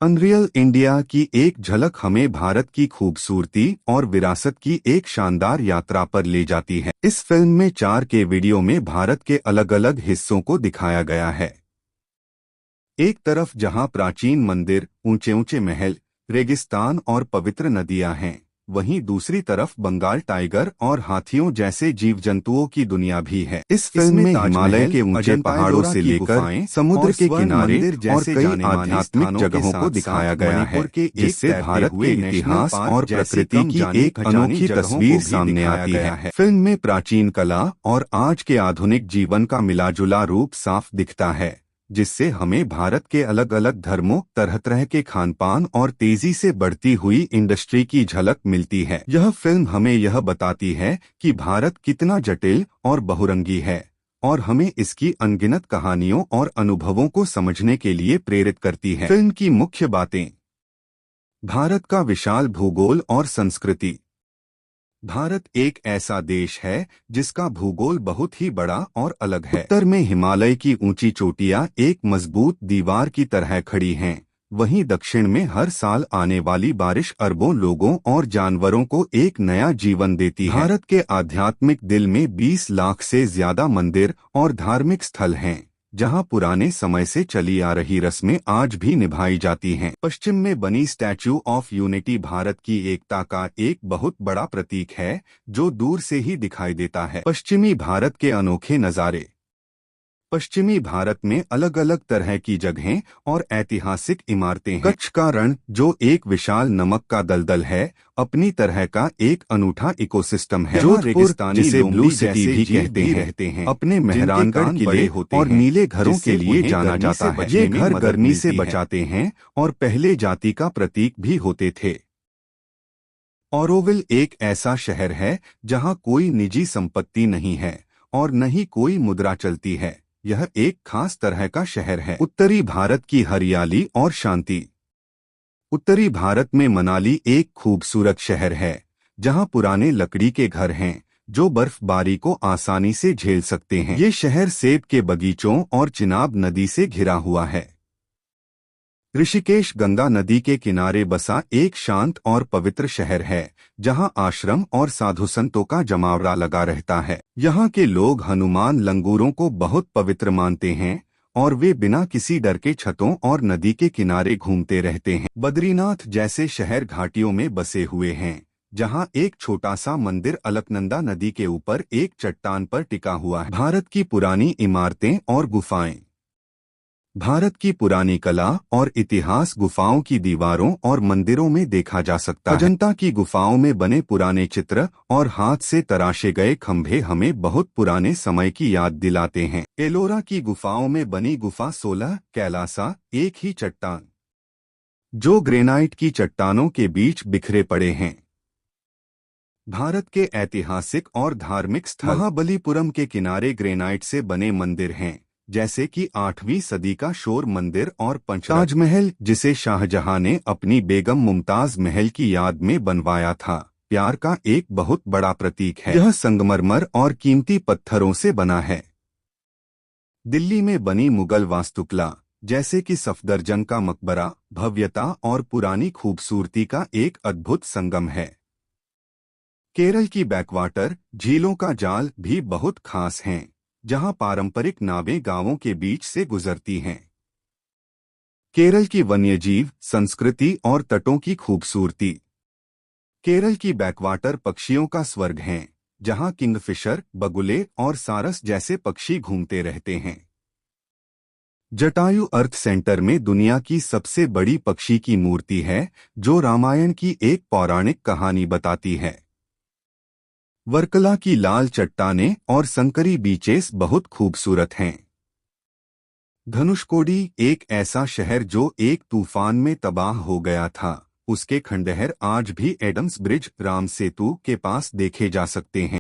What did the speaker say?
Unreal India की एक झलक हमें भारत की खूबसूरती और विरासत की एक शानदार यात्रा पर ले जाती है। इस फिल्म में 4K वीडियो में भारत के अलग अलग हिस्सों को दिखाया गया है। एक तरफ जहां प्राचीन मंदिर, ऊंचे ऊंचे महल, रेगिस्तान और पवित्र नदियां हैं, वहीं दूसरी तरफ बंगाल टाइगर और हाथियों जैसे जीव जंतुओं की दुनिया भी है। इस फिल्म में हिमालय के ऊंचे पहाड़ों से लेकर समुद्र के किनारे और कई आध्यात्मिक जगहों को दिखाया गया है, जिससे भारत के इतिहास और प्रकृति की एक अनोखी तस्वीर सामने आती है। फिल्म में प्राचीन कला और आज के आधुनिक जीवन का मिलाजुला रूप साफ दिखता है, जिससे हमें भारत के अलग अलग धर्मों, तरह तरह के खानपान और तेजी से बढ़ती हुई इंडस्ट्री की झलक मिलती है। यह फिल्म हमें यह बताती है कि भारत कितना जटिल और बहुरंगी है, और हमें इसकी अनगिनत कहानियों और अनुभवों को समझने के लिए प्रेरित करती है। फिल्म की मुख्य बातें: भारत का विशाल भूगोल और संस्कृति। भारत एक ऐसा देश है जिसका भूगोल बहुत ही बड़ा और अलग है। उत्तर में हिमालय की ऊंची चोटियां एक मजबूत दीवार की तरह खड़ी हैं, वहीं दक्षिण में हर साल आने वाली बारिश अरबों लोगों और जानवरों को एक नया जीवन देती है। भारत के आध्यात्मिक दिल में 20 लाख से ज्यादा मंदिर और धार्मिक स्थल हैं, जहां पुराने समय से चली आ रही रस्में आज भी निभाई जाती हैं। पश्चिम में बनी स्टैच्यू ऑफ यूनिटी भारत की एकता का एक बहुत बड़ा प्रतीक है, जो दूर से ही दिखाई देता है। पश्चिमी भारत के अनोखे नज़ारे। पश्चिमी भारत में अलग अलग तरह की जगहें और ऐतिहासिक इमारतें हैं। कच्छ का रण, जो एक विशाल नमक का दलदल है, अपनी तरह का एक अनूठा इकोसिस्टम है। जोधपुर, जिसे ब्लू सिटी भी कहते हैं, अपने मेहरानगढ़ किले और नीले घरों के लिए जाना जाता है। ये घर गर्मी से बचाते हैं और पहले जाति का प्रतीक भी होते थे। ऑरोविल एक ऐसा शहर है जहां कोई निजी संपत्ति नहीं है और न ही कोई मुद्रा चलती है। यह एक खास तरह का शहर है। उत्तरी भारत की हरियाली और शांति। उत्तरी भारत में मनाली एक खूबसूरत शहर है, जहां पुराने लकड़ी के घर हैं जो बर्फबारी को आसानी से झेल सकते हैं। ये शहर सेब के बगीचों और चिनाब नदी से घिरा हुआ है। ऋषिकेश गंगा नदी के किनारे बसा एक शांत और पवित्र शहर है, जहां आश्रम और साधु संतों का जमावड़ा लगा रहता है। यहाँ के लोग हनुमान लंगूरों को बहुत पवित्र मानते हैं और वे बिना किसी डर के छतों और नदी के किनारे घूमते रहते हैं। बद्रीनाथ जैसे शहर घाटियों में बसे हुए हैं, जहां एक छोटा सा मंदिर अलकनंदा नदी के ऊपर एक चट्टान पर टिका हुआ है। भारत की पुरानी इमारतें और गुफाएं। भारत की पुरानी कला और इतिहास गुफाओं की दीवारों और मंदिरों में देखा जा सकता है। अजंता की गुफाओं में बने पुराने चित्र और हाथ से तराशे गए खंभे हमें बहुत पुराने समय की याद दिलाते हैं। एलोरा की गुफाओं में बनी गुफा 16 कैलासा, एक ही चट्टान जो ग्रेनाइट की चट्टानों के बीच बिखरे पड़े हैं। भारत के ऐतिहासिक और धार्मिक स्थल। महाबलीपुरम के किनारे ग्रेनाइट से बने मंदिर हैं, जैसे कि 8वीं सदी का शोर मंदिर और ताजमहल, जिसे शाहजहां ने अपनी बेगम मुमताज महल की याद में बनवाया था, प्यार का एक बहुत बड़ा प्रतीक है। यह संगमरमर और कीमती पत्थरों से बना है। दिल्ली में बनी मुगल वास्तुकला, जैसे कि सफदरजंग का मकबरा, भव्यता और पुरानी खूबसूरती का एक अद्भुत संगम है। केरल की बैकवाटर झीलों का जाल भी बहुत खास हैं, जहां पारंपरिक नावें गांवों के बीच से गुजरती हैं। केरल की वन्यजीव संस्कृति और तटों की खूबसूरती। केरल की बैकवाटर पक्षियों का स्वर्ग हैं, जहां किंगफिशर, बगुले और सारस जैसे पक्षी घूमते रहते हैं। जटायु अर्थ सेंटर में दुनिया की सबसे बड़ी पक्षी की मूर्ति है, जो रामायण की एक पौराणिक कहानी बताती है। वर्कला की लाल चट्टानें और संकरी बीचेस बहुत खूबसूरत हैं। धनुषकोडी एक ऐसा शहर जो एक तूफान में तबाह हो गया था, उसके खंडहर आज भी एडम्स ब्रिज, राम सेतु के पास देखे जा सकते हैं।